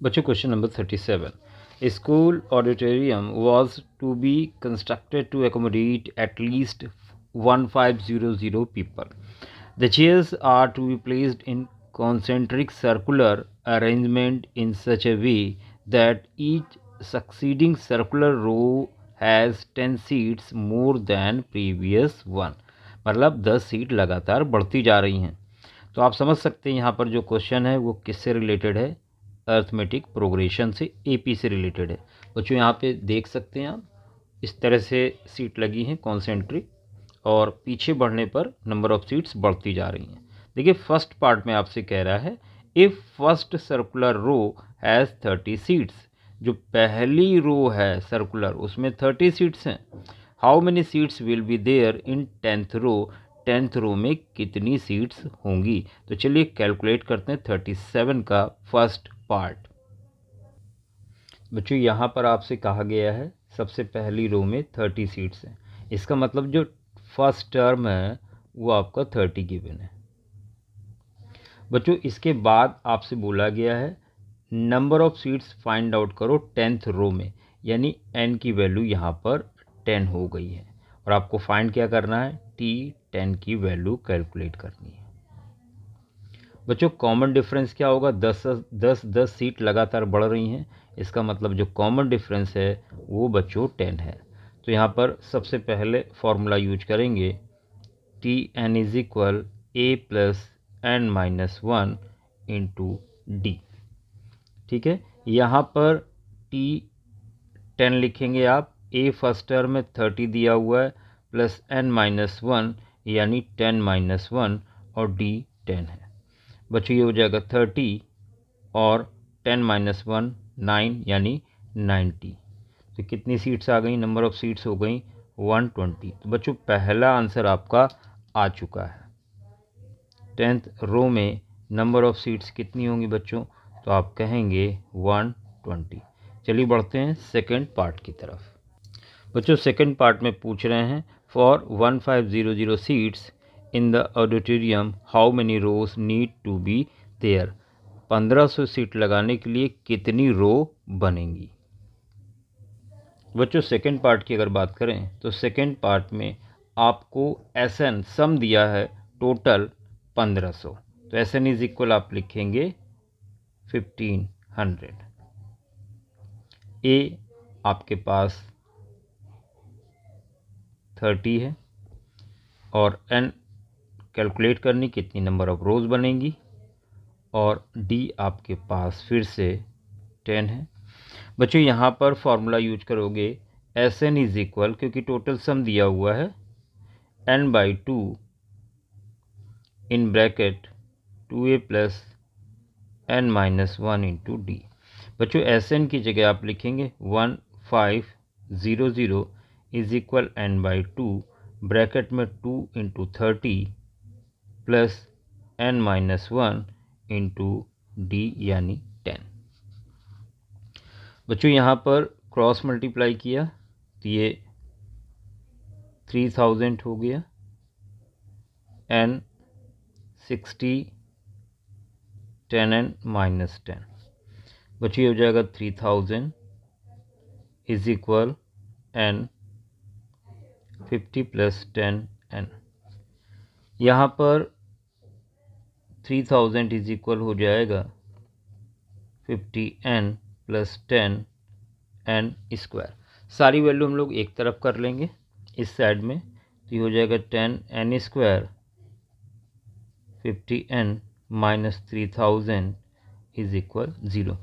बच्चों question number 37. A school auditorium was to be constructed to accommodate at least 1500 people. The chairs are to be placed in concentric circular arrangement in such a way that each succeeding circular row has 10 seats more than previous one. मतलब 10 seat लगातार बढ़ती जा रही हैं. तो आप समझ सकते हैं यहाँ पर जो क्वेश्चन है वो किससे रिलेटेड है, अर्थमेटिक प्रोग्रेशन से, एपी से रिलेटेड है. बच्चों यहाँ पे देख सकते हैं आप, इस तरह से सीट लगी हैं कॉन्सेंट्रिक और पीछे बढ़ने पर नंबर ऑफ सीट्स बढ़ती जा रही हैं. देखिए फर्स्ट पार्ट में आपसे कह रहा है if first circular row has 30 seats, जो पहली रो है सर्कुलर उसमें 30 सीट्स हैं. How many seats will be there in 10th row, 10th row में कितनी सीट्स होंगी. तो चलिए कैलकुलेट करते हैं 37 का फर्स्ट पार्ट. बच्चों यहाँ पर आपसे कहा गया है सबसे पहली रो में 30 सीट्स हैं. इसका मतलब जो फर्स्ट टर्म है वो आपका 30 गिवन है. बच्चों इसके बाद आपसे बोला गया है number of seats find out करो 10th रो में, यानी n की वैल्यू यहाँ पर 10 हो गई है और आपको फाइंड क्या करना है, t10 की वैल्यू कैलकुलेट करनी है. बच्चों कॉमन डिफरेंस क्या होगा, 10 सीट लगातार बढ़ रही हैं, इसका मतलब जो कॉमन डिफरेंस है वो बच्चों 10 है. तो यहाँ पर सबसे पहले फॉर्मूला यूज करेंगे Tn is equal a plus n minus 1 into D. ठीक है, यहाँ पर T10 लिखेंगे आप, a फर्स्ट टर्म में 30 दिया हुआ है प्लस n माइनस 1 यानी 10 माइनस 1 और d 10 है. बच्चों ये हो जाएगा 30 और 10 माइनस 1 9 यानी 90. तो कितनी सीट्स आ गई, नंबर ऑफ सीट्स हो गई 120. तो बच्चों पहला आंसर आपका आ चुका है. 10th रो में नंबर ऑफ सीट्स कितनी होंगी बच्चों, तो आप कहेंगे 120. चलिए बढ़ते हैं सेकंड पार्ट की तरफ. बच्चों सेकंड पार्ट में पूछ रहे हैं for 1500 seats in the auditorium how many rows need to be there. 1500 seat लगाने के लिए कितनी रो बनेंगी. बच्चों सेकंड पार्ट की अगर बात करें तो सेकंड पार्ट में आपको एसएन सम दिया है टोटल 1500. तो एसएन इज इक्वल आप लिखेंगे 1500. ए आपके पास 30 है और एन कैलकुलेट करनी कितनी नंबर ऑफ रोज बनेंगी और डी आपके पास फिर से 10 है. बच्चों यहाँ पर फॉर्मूला यूज करोगे एस एन इज इक्वल, क्योंकि टोटल सम दिया हुआ है n by 2 in bracket 2a plus n minus 1 into D. बच्चों एस एन की जगह आप लिखेंगे 1500 is equal n by 2 bracket में 2 into 30 plus n minus 1 into D यानी 10. बच्चों यहाँ पर क्रॉस मल्टीप्लाई किया तो ये 3000 हो गया, n 60 10n माइनस 10. बच्चों ये हो जाएगा 3000 is equal n 50 plus 10n. यहाँ पर 3000 इज इक्वल हो जाएगा 50n प्लस 10n स्क्वायर. सारी वैल्यू हम लोग एक तरफ कर लेंगे इस साइड में, तो ये हो जाएगा 10n square 50n minus 3000 is equal 0.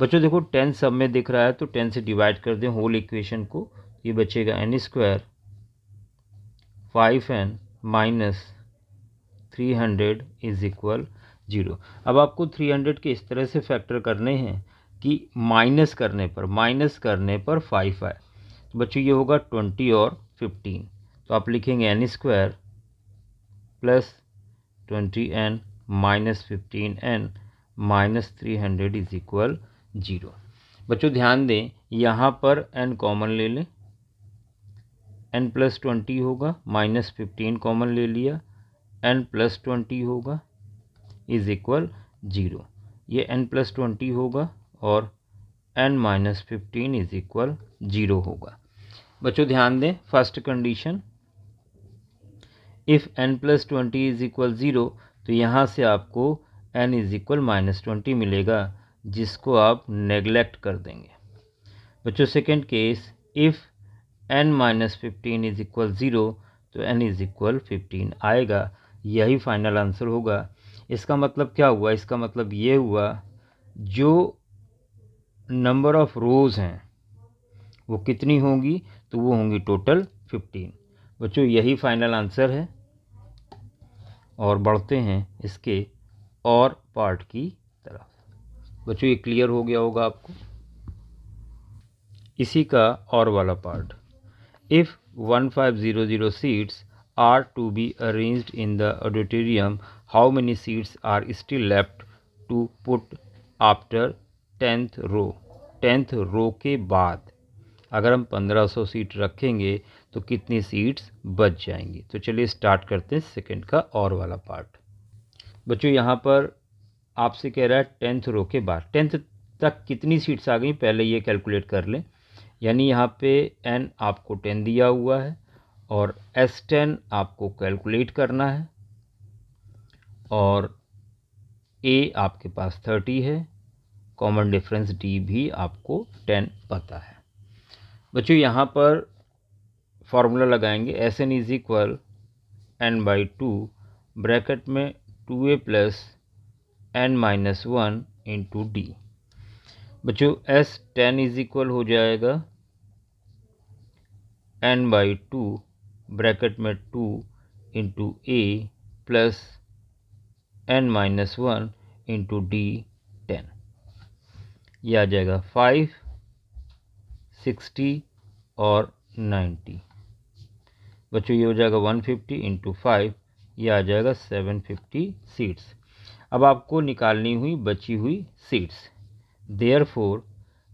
बच्चों देखो 10 सब में दिख रहा है तो 10 से डिवाइड कर दें होल इक्वेशन को, ये बचेगा n square 5n minus 300 is equal 0. अब आपको 300 के इस तरह से फैक्टर करने हैं कि माइनस करने पर 5 आए. तो बच्चों ये होगा 20 और 15. तो आप लिखेंगे n square plus 20n minus 15n minus 300 is equal 0. बच्चों ध्यान दें यहाँ पर n कॉमन ले लें, n प्लस 20 होगा, माइनस 15 कॉमन ले लिया, n प्लस 20 होगा इज इक्वल 0. ये n प्लस 20 होगा और n-15 इज इक्वल 0 होगा। बच्चों ध्यान दें, first condition if n+20 is equal 0, तो यहाँ से आपको n इज इक्वल -20 मिलेगा, जिसको आप नेगलेक्ट कर देंगे। बच्चों second case if n-15 is equal 0, तो n इज इक्वल 15 आएगा, यही फाइनल आंसर होगा। इसका मतलब क्या हुआ? इसका मतलब ये हुआ जो नंबर ऑफ रोज़ हैं वो कितनी होंगी, तो वो होंगी टोटल 15। बच्चों यही फाइनल आंसर है। और बढ़ते हैं इसके और पार्ट की तरफ। बच्चों ये क्लियर हो गया होगा आपको। इसी का और वाला part, if 1500 seats are to be arranged in the auditorium, how many seats are still left to put after 10th row? 10th रो के बाद अगर हम 1500 सीट रखेंगे तो कितनी सीट्स बच जाएंगी? तो चलिए स्टार्ट करते हैं सेकंड का और वाला पार्ट। बच्चों यहाँ पर आपसे कह रहा है 10th रो के बाद 10th तक कितनी सीट्स आ गई, पहले ये कैलकुलेट कर लें। यानी यहाँ पे n आपको 10 दिया हुआ है और S10 आपको कैलकुलेट करना है और A आपके पास 30 है, कॉमन डिफरेंस D भी आपको 10 पता है। बच्चों यहाँ पर फॉर्मूला लगाएंगे, Sn is equal n/2 bracket में 2a plus n-1 into D। बच्चों S10 इज इक्वल हो जाएगा n/2 ब्रैकेट में 2 into a plus n-1 into D 10। यह आ जाएगा 5, 60 और 90। बच्चों ये हो जाएगा 150 इंटू 5, यह आ जाएगा 750 सीट्स। अब आपको निकालनी हुई बची हुई seats. Therefore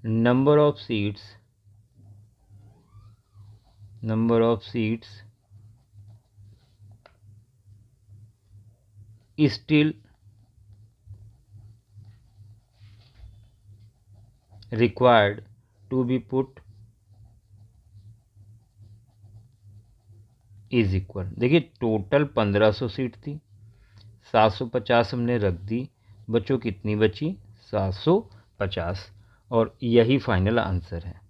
number of seats still required to be put is equal, देखिए टोटल 1500 सीट थी, 750 हमने रख दी, बच्चों कितनी बची? 750, और यही फाइनल आंसर है।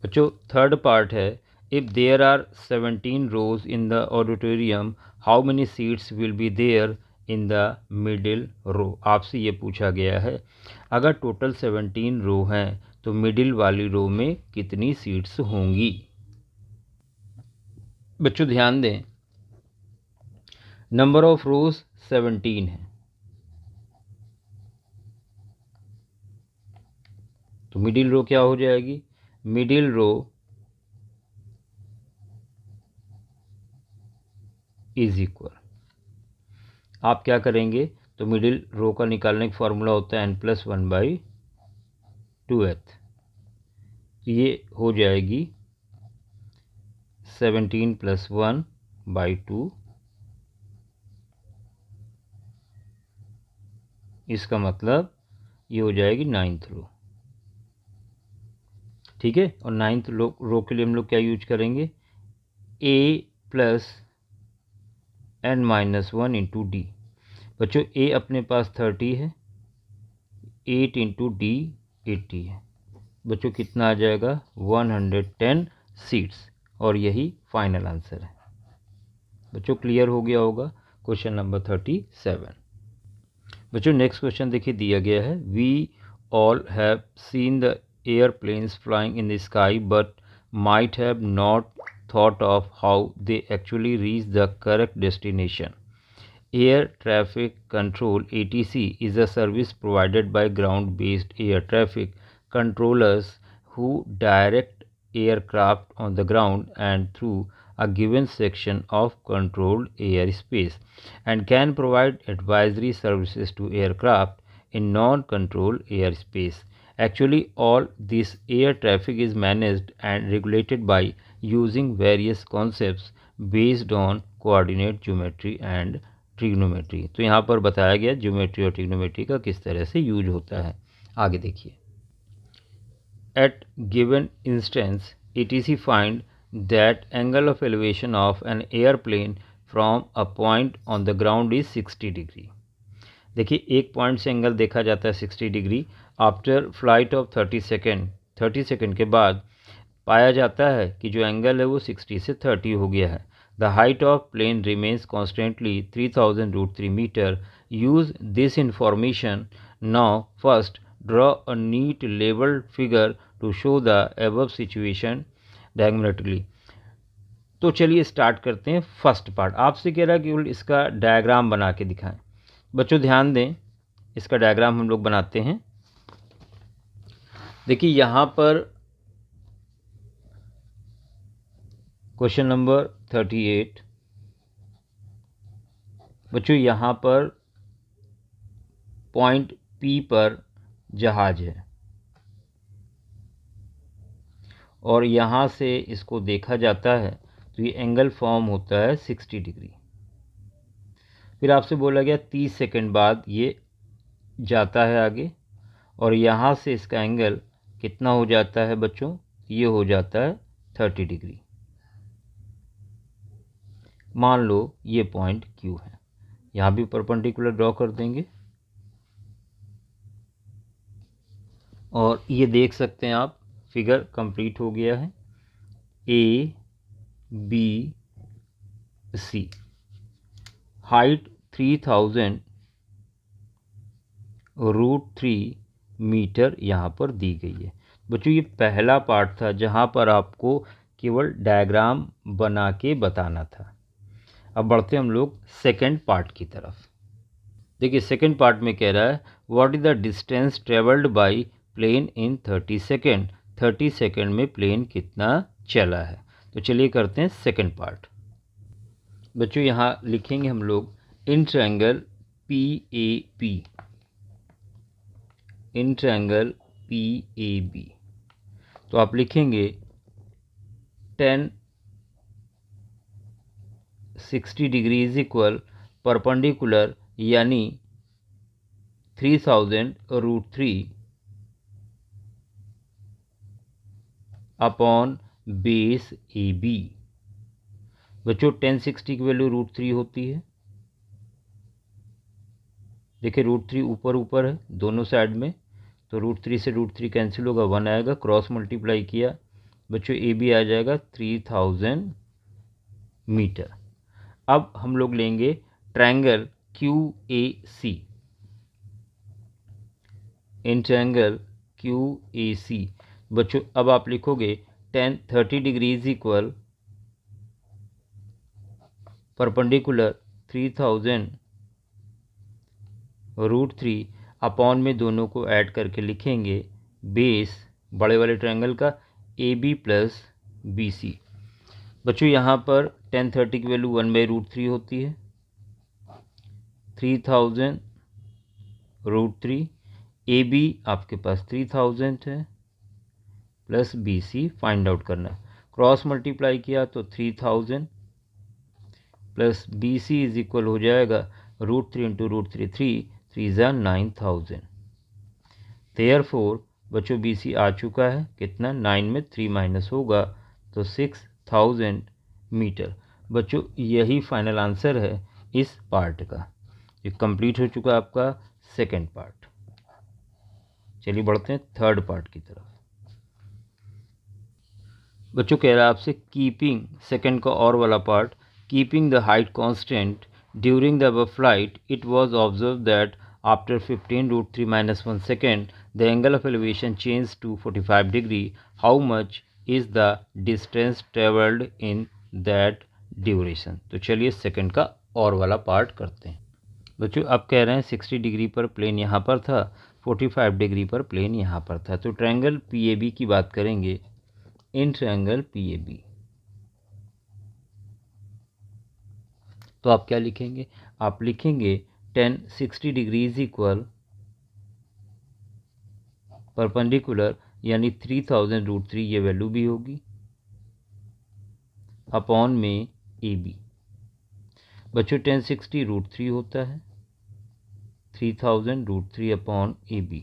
बच्चों थर्ड पार्ट है, if there are 17 rows in the auditorium how many seats will be there in the middle row. आपसे ये पूछा गया है अगर टोटल 17 रो हैं तो मिडिल वाली रो में कितनी सीट्स होंगी। बच्चों ध्यान दें, नंबर ऑफ रोज 17 है, तो मिडिल रो क्या हो जाएगी? मिडिल रो इज इक्वल, आप क्या करेंगे तो मिडिल रो का निकालने का फॉर्मूला होता है n+1/2th, ये हो जाएगी 17 + 1/2, इसका मतलब ये हो जाएगी 9th रो। ठीक है, और 9th रो के लिए हम लोग क्या यूज करेंगे? a plus n-1 into D. बच्चों a अपने पास 30 है, 8 इंटू डी 80 है। बच्चों कितना आ जाएगा? 110 सीट्स, और यही फाइनल आंसर है। बच्चों क्लियर हो गया होगा। Question number 37। बच्चों नेक्स्ट क्वेश्चन देखिए दिया गया है, we all have seen the airplanes flying in the sky but might have not thought of how they actually reach the correct destination. Air Traffic Control ATC is a service provided by ground-based air traffic controllers who direct aircraft on the ground and through a given section of controlled airspace and can provide advisory services to aircraft in non-controlled airspace. Actually, all this air traffic is managed and regulated by using various concepts based on coordinate geometry and trigonometry. तो यहाँ पर बताया गया geometry और trigonometry का किस तरह से यूज होता है। आगे देखिए, at given instance ETC find that angle of elevation of an airplane from a point on the ground is 60 degree. देखिए, एक पॉइंट से एंगल देखा जाता है 60 degree. After flight of 30 second के बाद पाया जाता है कि जो एंगल है वो 60 से 30 हो गया है। The height of plane remains constantly 3000√3 metre. Use this information. Now first draw a neat levelled figure to show the above situation diagrammatically. तो चलिए स्टार्ट करते हैं फर्स्ट पार्ट। आपसे कह रहा है कि इसका डायग्राम बना के दिखाएं। बच्चों ध्यान दें, इसका डायग्राम हम लोग बनाते हैं। देखिए, यहाँ पर क्वेश्चन नंबर 38। बच्चों, यहाँ पर पॉइंट P पर जहाज है और यहाँ से इसको देखा जाता है तो ये एंगल फॉर्म होता है 60 डिग्री। फिर आपसे बोला गया 30 सेकेंड बाद ये जाता है आगे और यहाँ से इसका एंगल कितना हो जाता है बच्चों, ये हो जाता है 30 डिग्री। मान लो ये पॉइंट Q है, यहाँ भी परपेंडिकुलर ड्रॉ कर देंगे और ये देख सकते हैं आप, फिगर कंप्लीट हो गया है। A B C, height 3000√3 metre यहाँ पर दी गई है। बच्चों, ये पहला पार्ट था जहाँ पर आपको केवल डायग्राम बना के बताना था। अब बढ़ते हम लोग सेकंड पार्ट की तरफ। देखिए, सेकंड पार्ट में कह रहा है what is the distance travelled by plane in 30 second. 30 second में प्लेन कितना चला है। तो चलिए करते हैं सेकंड पार्ट। बच्चों, यहाँ लिखेंगे हम लोग in triangle PAP, in triangle PAB। तो आप लिखेंगे 10 60 डिग्री इज इक्वल परपेंडिकुलर यानी 3000√3 अपॉन बेस AB। बच्चों, 1060 की वैल्यू √3 होती है। देखिए, √3 ऊपर ऊपर है दोनों साइड में, तो √3 से √3 कैंसिल होगा, 1 आएगा। क्रॉस मल्टीप्लाई किया बच्चों, AB आ जाएगा 3000 मीटर। अब हम लोग लेंगे triangle QAC, in triangle QAC। बच्चों, अब आप लिखोगे 30 degree is equal perpendicular 3000√3 upon में दोनों को ऐड करके लिखेंगे बेस बड़े वाले ट्रायंगल का AB प्लस BC। बच्चों, यहाँ पर 1030 की वैल्यू 1/√3 होती है। 3000√3 AB आपके पास 3000 है प्लस BC फाइंड आउट करना है। क्रॉस मल्टीप्लाई किया तो 3000 प्लस BC इज इक्वल हो जाएगा √3 इंटू √3, 3 × 9000। देयरफॉर बच्चों BC आ चुका है, कितना, 9 में 3 माइनस होगा तो 6000 मीटर। बच्चों, यही फाइनल आंसर है इस पार्ट का। ये कंप्लीट हो चुका आपका सेकंड पार्ट। चलिए बढ़ते हैं थर्ड पार्ट की तरफ। बच्चों, कह रहा है आपसे कीपिंग, सेकंड का और वाला part, keeping the height constant during the above flight it was observe that after 15√3 - 1 second the angle of elevation change to 45 degree. How much is the distance travelled in that duration. तो चलिए second का और वाला part करते हैं। बच्चों, अब कह रहे हैं 60 डिग्री पर प्लेन यहाँ पर था, 45 डिग्री पर प्लेन यहाँ पर था। तो ट्रायंगल PAB की बात करेंगे, इन ट्रायंगल PAB। तो आप क्या लिखेंगे, आप लिखेंगे 10 60 डिग्री इज इक्वल परपेंडिकुलर यानी 3000√3, ये वैल्यू भी होगी, अपॉन में AB। बच्चों 1060 √3 होता है, 3000 √3 अपॉन AB।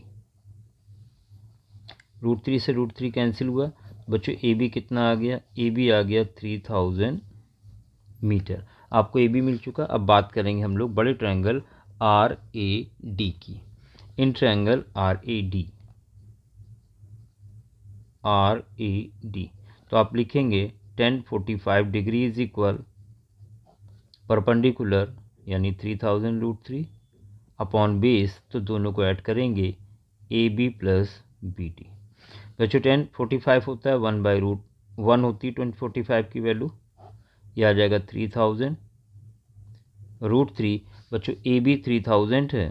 √3 से √3 कैंसिल हुआ बच्चों, AB कितना आ गया, AB आ गया 3000 मीटर। आपको AB मिल चुका। अब बात करेंगे हम लोग बड़े ट्रायंगल RAD की। इन ट्रायंगल RAD तो आप लिखेंगे 1045 डिग्री इज इक्वल परपेंडिकुलर यानी 3000 √3 अपॉन बेस, तो दोनों को ऐड करेंगे AB प्लस BD। बच्चों 1045 होता है 1/√1 होती है 1045 की वैल्यू, यह आ जाएगा 3000 √3। बच्चों AB 3000 है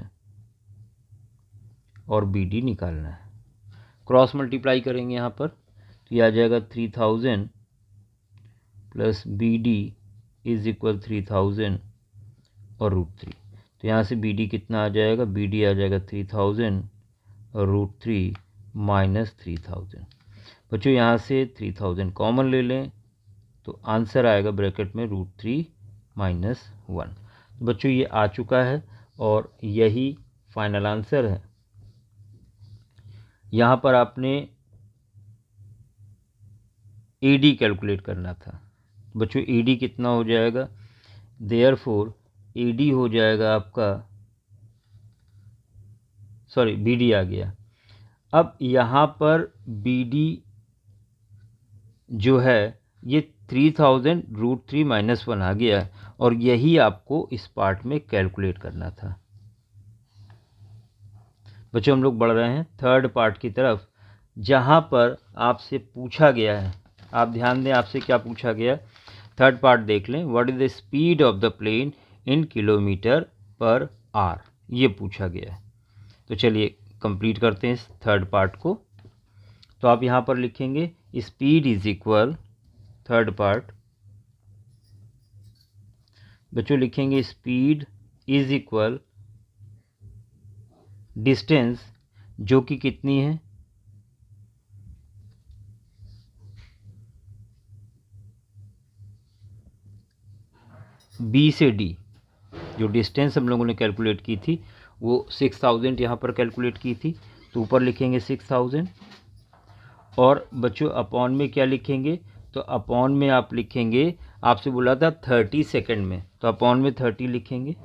और BD निकालना है, क्रॉस मल्टीप्लाई करेंगे यहाँ पर, तो यह आ जाएगा 3000 प्लस BD इज इक्वल 3000 और √3। तो यहाँ से BD कितना आ जाएगा, BD आ जाएगा 3000 और √3 माइनस 3000। बच्चों यहाँ से 3000 कॉमन ले लें तो आंसर आएगा ब्रैकेट में √3 माइनस 1। तो बच्चों ये आ चुका है और यही फाइनल आंसर है। यहाँ पर आपने AD कैलकुलेट करना था। बच्चों AD कितना हो जाएगा, देयरफॉर AD हो जाएगा आपका, सॉरी BD आ गया। अब यहाँ पर BD जो है ये 3000 √3 माइनस 1 आ गया है और यही आपको इस पार्ट में कैलकुलेट करना था। बच्चों हम लोग बढ़ रहे हैं थर्ड पार्ट की तरफ, जहाँ पर आपसे पूछा गया है, आप ध्यान दें आपसे क्या पूछा गया। थर्ड पार्ट देख लें, what is the speed of the plane in km/h, ये पूछा गया है। तो चलिए कंप्लीट करते हैं इस थर्ड पार्ट को। तो आप यहाँ पर लिखेंगे speed is equal, third part बच्चों लिखेंगे स्पीड इज इक्वल डिस्टेंस, जो कि कितनी है, B से D। जो डिस्टेंस हम लोगों ने कैलकुलेट की थी वो 6000 यहाँ पर कैलकुलेट की थी, तो ऊपर लिखेंगे 6000 और बच्चों अपॉन में क्या लिखेंगे, तो अपॉन में आप लिखेंगे, आपसे बोला था 30 सेकेंड में, तो अपॉन में 30 लिखेंगे।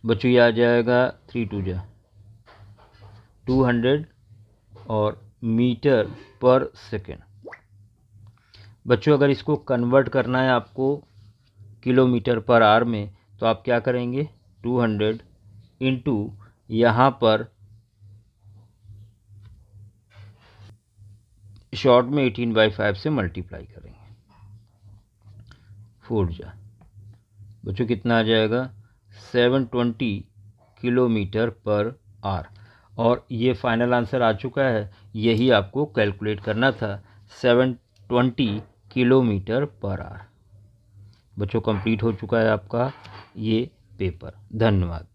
बच्चों ये आ जाएगा 3 2 जा 200 और मीटर पर सेकेंड। बच्चों अगर इसको कन्वर्ट करना है आपको km/h में, तो आप क्या करेंगे, 200 इंटू यहाँ पर शॉर्ट में 18/5 से मल्टीप्लाई करेंगे, 4 जा बच्चों कितना आ जाएगा 720 km/h। और ये फाइनल आंसर आ चुका है, यही आपको कैलकुलेट करना था 720 km/h। बच्चों कंप्लीट हो चुका है आपका ये पेपर। धन्यवाद।